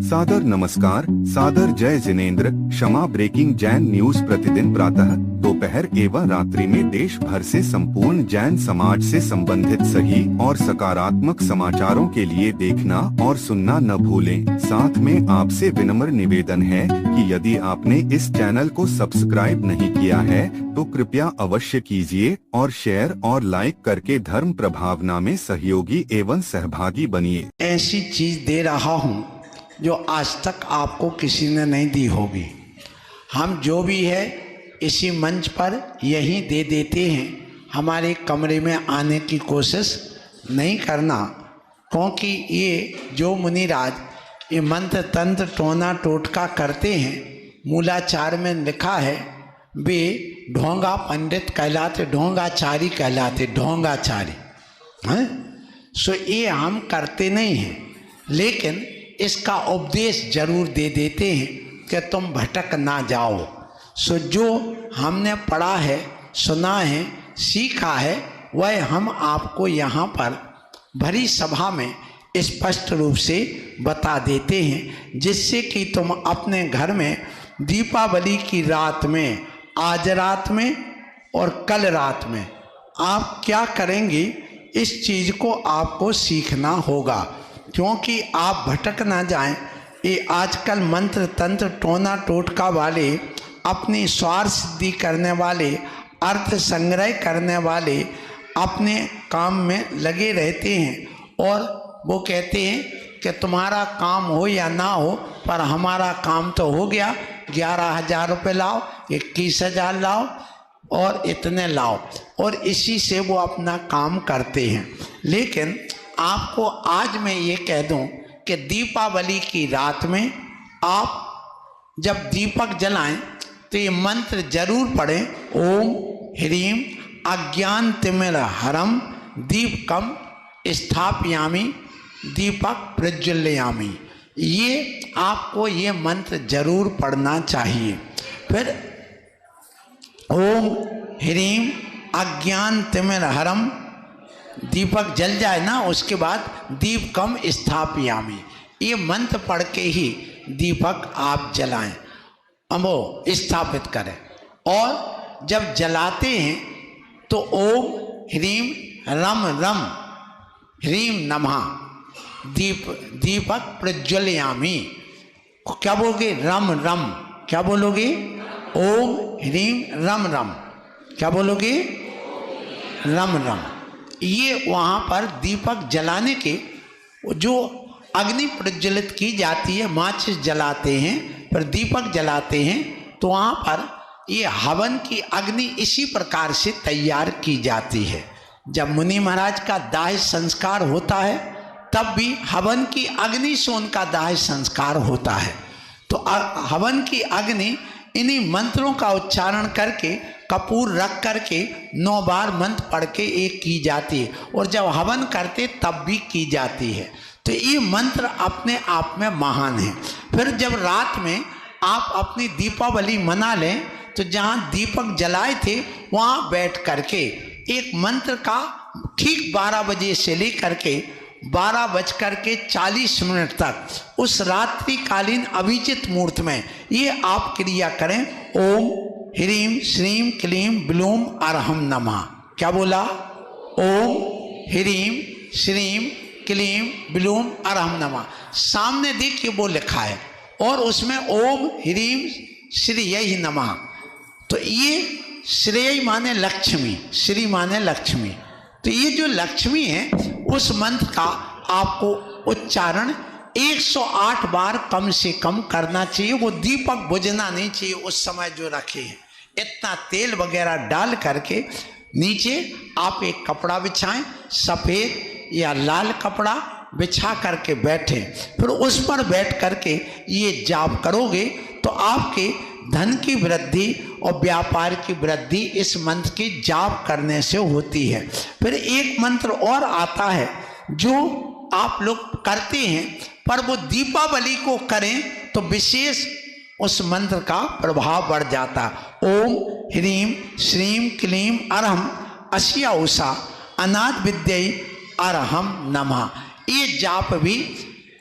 सादर नमस्कार, सादर जय जिनेंद्र। क्षमा ब्रेकिंग जैन न्यूज प्रतिदिन प्रातः, दोपहर एवं रात्रि में देश भर से संपूर्ण जैन समाज से संबंधित सही और सकारात्मक समाचारों के लिए देखना और सुनना न भूलें। साथ में आपसे विनम्र निवेदन है कि यदि आपने इस चैनल को सब्सक्राइब नहीं किया है तो कृपया अवश्य कीजिए और शेयर और लाइक करके धर्म प्रभावना में सहयोगी एवं सहभागी बनिए। ऐसी चीज दे रहा हूँ जो आज तक आपको किसी ने नहीं दी होगी। हम जो भी है इसी मंच पर यही दे देते हैं। हमारे कमरे में आने की कोशिश नहीं करना, क्योंकि ये जो मुनिराज ये मंत्र तंत्र टोना टोटका करते हैं, मूलाचार में लिखा है वे ढोंगा पंडित कहलाते, ढोंगाचारी कहलाते, ढोंगाचारी हैं। सो ये हम करते नहीं हैं, लेकिन इसका उपदेश जरूर दे देते हैं कि तुम भटक ना जाओ। सो जो हमने पढ़ा है, सुना है, सीखा है, वह हम आपको यहाँ पर भरी सभा में स्पष्ट रूप से बता देते हैं, जिससे कि तुम अपने घर में दीपावली की रात में, आज रात में और कल रात में आप क्या करेंगे, इस चीज़ को आपको सीखना होगा, क्योंकि आप भटक ना जाएं। ये आजकल मंत्र तंत्र टोना टोटका वाले, अपनी स्वार्थ सिद्धि करने वाले, अर्थ संग्रह करने वाले अपने काम में लगे रहते हैं और वो कहते हैं कि तुम्हारा काम हो या ना हो पर हमारा काम तो हो गया। 11,000 रुपये लाओ, 21,000 लाओ और इतने लाओ, और इसी से वो अपना काम करते हैं। लेकिन आपको आज मैं ये कह दूं कि दीपावली की रात में आप जब दीपक जलाएं तो ये मंत्र जरूर पढ़ें। ओम ह्रीम अज्ञानतिमिरहरम दीपकम स्थापयामि दीपक प्रज्वलयामि। ये आपको ये मंत्र जरूर पढ़ना चाहिए। फिर ओम ह्रीम अज्ञानतिमिरहरम, दीपक जल जाए ना, उसके बाद दीपकम स्थापयामि, ये मंत्र पढ़ के ही दीपक आप जलाएं, वो स्थापित करें। और जब जलाते हैं तो ओम ह्रीम रम रम ह्रीम नमः दीपक प्रज्वलयामि। क्या बोलोगे? रम रम। क्या बोलोगे? ओम ह्रीम रम रम। क्या बोलोगे? रम रम। ये वहाँ पर दीपक जलाने के जो अग्नि प्रज्वलित की जाती है, माचिस जलाते हैं पर दीपक जलाते हैं, तो वहाँ पर ये हवन की अग्नि इसी प्रकार से तैयार की जाती है। जब मुनि महाराज का दाह संस्कार होता है तब भी हवन की अग्नि से उनका दाह संस्कार होता है। तो हवन की अग्नि इन्हीं मंत्रों का उच्चारण करके कपूर रख करके 9 बार मंत्र पढ़ के एक की जाती है, और जब हवन करते तब भी की जाती है। तो ये मंत्र अपने आप में महान है। फिर जब रात में आप अपनी दीपावली मना लें तो जहाँ दीपक जलाए थे वहाँ बैठ करके एक मंत्र का ठीक 12 बजे से लेकर के 12:40 तक उस रात्रिकालीन अभिजित मुहूर्त में ये आप क्रिया करें। ओम ह्रीम श्रीम क्लीम ब्लूम अरहम नमः। क्या बोला? ओम ह्रीम श्रीम क्लीम ब्लूम अरहम नमः। सामने देखिए वो लिखा है और उसमें ओम ह्रीम श्रीय नमः। तो ये श्रेय माने लक्ष्मी, श्री माने लक्ष्मी। तो ये जो लक्ष्मी है उस मंत्र का आपको उच्चारण 108 बार कम से कम करना चाहिए। वो दीपक बुझना नहीं चाहिए उस समय जो रखे हैं। इतना तेल वगैरह डाल करके नीचे आप एक कपड़ा बिछाएं, सफ़ेद या लाल कपड़ा बिछा करके बैठें। फिर उस पर बैठ करके ये जाप करोगे तो आपके धन की वृद्धि और व्यापार की वृद्धि इस मंत्र की जाप करने से होती है। फिर एक मंत्र और आता है जो आप लोग करते हैं, पर वो दीपावली को करें तो विशेष उस मंत्र का प्रभाव बढ़ जाता। ओम ह्रीम श्रीम क्लीम अरहम अस्या उषा अनाथ विद्यै अरहम नमः। ये जाप भी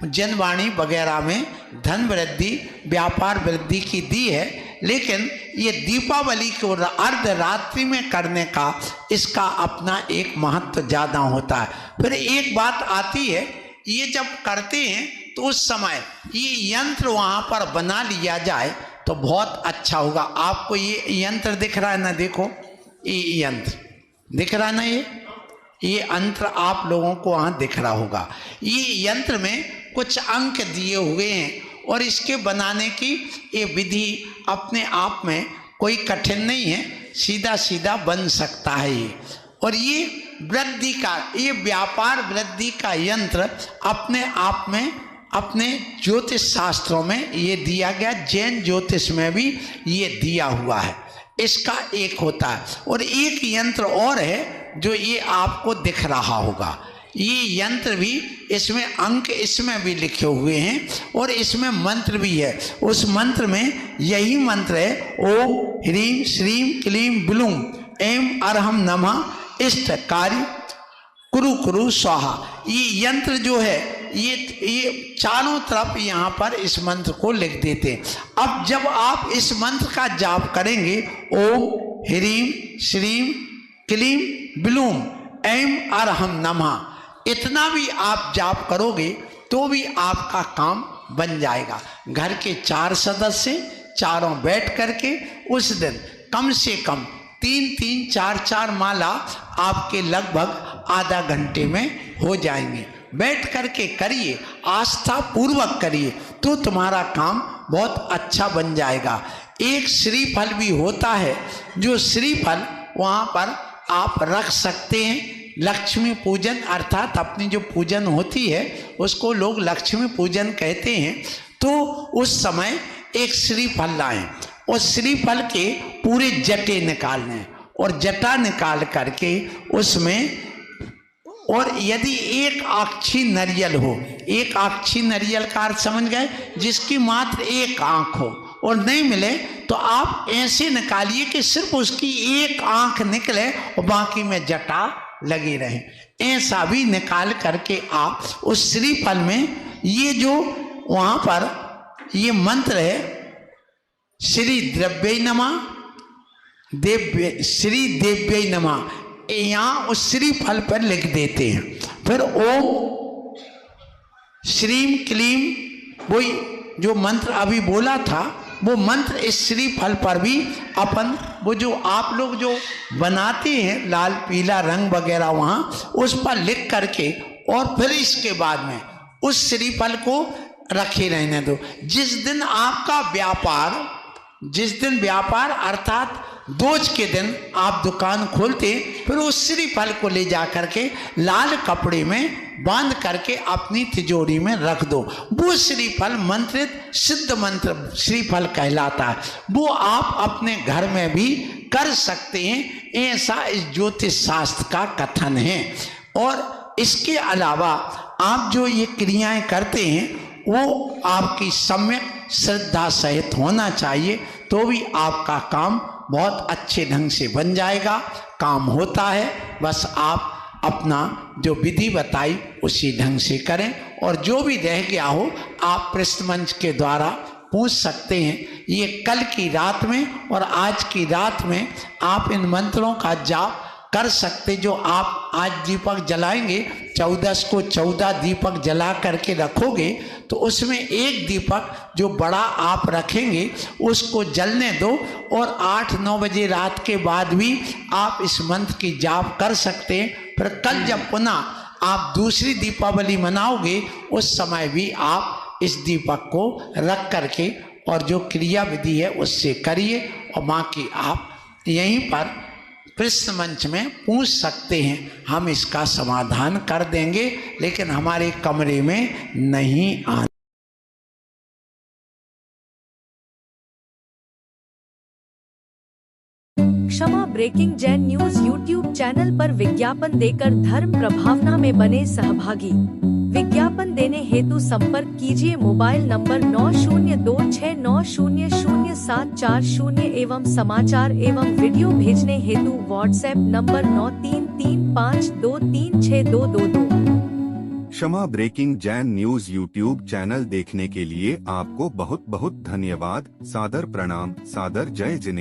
जनवाणी वगैरह में धन वृद्धि, व्यापार वृद्धि की दी है, लेकिन ये दीपावली को अर्धरात्रि में करने का इसका अपना एक महत्व ज़्यादा होता है। फिर एक बात आती है, ये जब करते हैं तो उस समय ये यंत्र वहाँ पर बना लिया जाए तो बहुत अच्छा होगा। आपको ये यंत्र दिख रहा है ना, देखो ये यंत्र दिख रहा है ना, ये यंत्र आप लोगों को वहाँ दिख रहा होगा। ये यंत्र में कुछ अंक दिए हुए हैं और इसके बनाने की ये विधि अपने आप में कोई कठिन नहीं है, सीधा सीधा बन सकता है ये। और ये वृद्धि का, ये व्यापार वृद्धि का यंत्र अपने आप में अपने ज्योतिष शास्त्रों में ये दिया गया, जैन ज्योतिष में भी ये दिया हुआ है। इसका एक होता है और एक यंत्र और है जो ये आपको दिख रहा होगा। ये यंत्र भी, इसमें अंक इसमें भी लिखे हुए हैं और इसमें मंत्र भी है। उस मंत्र में यही मंत्र है, ओम ह्रीं श्रीं क्लीं ब्लूं ऐं अरहम नमः इष्ट कार्य कुरु कुरु स्वाहा। ये यंत्र जो है ये चारों तरफ यहाँ पर इस मंत्र को लिख देते हैं। अब जब आप इस मंत्र का जाप करेंगे, ओम ह्रीं श्रीं क्लीं ब्लूं ऐं अरहम नमः, इतना भी आप जाप करोगे तो भी आपका काम बन जाएगा। घर के 4 सदस्य चारों बैठ करके उस दिन कम से कम 3-3, 4-4 माला आपके लगभग आधा घंटे में हो जाएंगे। बैठ करके करिए, आस्था पूर्वक करिए तो तुम्हारा काम बहुत अच्छा बन जाएगा। एक श्रीफल भी होता है, जो श्रीफल वहाँ पर आप रख सकते हैं। लक्ष्मी पूजन अर्थात अपनी जो पूजन होती है उसको लोग लक्ष्मी पूजन कहते हैं। तो उस समय एक श्रीफल लाएं और श्रीफल के पूरे जटे निकालने और जटा निकाल करके उसमें, और यदि एक आँखी नरियल हो, एक आँखी नरियल का अर्थ समझ गए, जिसकी मात्र एक आँख हो, और नहीं मिले तो आप ऐसे निकालिए कि सिर्फ उसकी एक आँख निकले और बाकी में जटा लगी रहे। ऐसा भी निकाल करके आप उस श्रीफल में ये जो वहाँ पर ये मंत्र है, श्री द्रव्य नमः देव्य श्री देव्य नमः, यहाँ उस श्रीफल पर लिख देते हैं। फिर ओम श्रीं क्लीं, वही जो मंत्र अभी बोला था वो मंत्र इस श्रीफल पर भी अपन, वो जो आप लोग जो बनाते हैं लाल पीला रंग वगैरह वहाँ उस पर लिख करके, और फिर इसके बाद में उस श्रीफल को रखे रहने दो। जिस दिन आपका व्यापार, जिस दिन व्यापार अर्थात दोज के दिन आप दुकान खोलते, फिर उस श्रीफल को ले जा करके लाल कपड़े में बांध करके अपनी तिजोरी में रख दो। वो श्रीफल मंत्रित सिद्ध मंत्र श्रीफल कहलाता है। वो आप अपने घर में भी कर सकते हैं, ऐसा इस ज्योतिष शास्त्र का कथन है। और इसके अलावा आप जो ये क्रियाएं करते हैं वो आपकी सम्यक श्रद्धा सहित होना चाहिए, तो भी आपका काम बहुत अच्छे ढंग से बन जाएगा। काम होता है, बस आप अपना जो विधि बताई उसी ढंग से करें, और जो भी रह गया हो आप प्रश्न मंच के द्वारा पूछ सकते हैं। ये कल की रात में और आज की रात में आप इन मंत्रों का जाप कर सकते। जो आप आज दीपक जलाएंगे, 14 को 14 दीपक जला करके रखोगे, तो उसमें एक दीपक जो बड़ा आप रखेंगे उसको जलने दो, और 8-9 बजे रात के बाद भी आप इस मंत्र की जाप कर सकते हैं। फिर कल जब पुनः आप दूसरी दीपावली मनाओगे उस समय भी आप इस दीपक को रख करके और जो क्रिया विधि है उससे करिए, और बाकी आप यहीं पर प्रश्न मंच में पूछ सकते हैं, हम इसका समाधान कर देंगे, लेकिन हमारे कमरे में नहीं आना। Kshama breaking Jain news YouTube channel पर विज्ञापन देकर धर्म प्रभावना में बने सहभागी। विज्ञापन देने हेतु संपर्क कीजिए मोबाइल नंबर 9026900740 एवं समाचार एवं वीडियो भेजने हेतु WhatsApp number 9335236222। Kshama breaking Jain news YouTube channel देखने के लिए आपको बहुत बहुत धन्यवाद। सादर प्रणाम, सादर जय जिनेंद्र।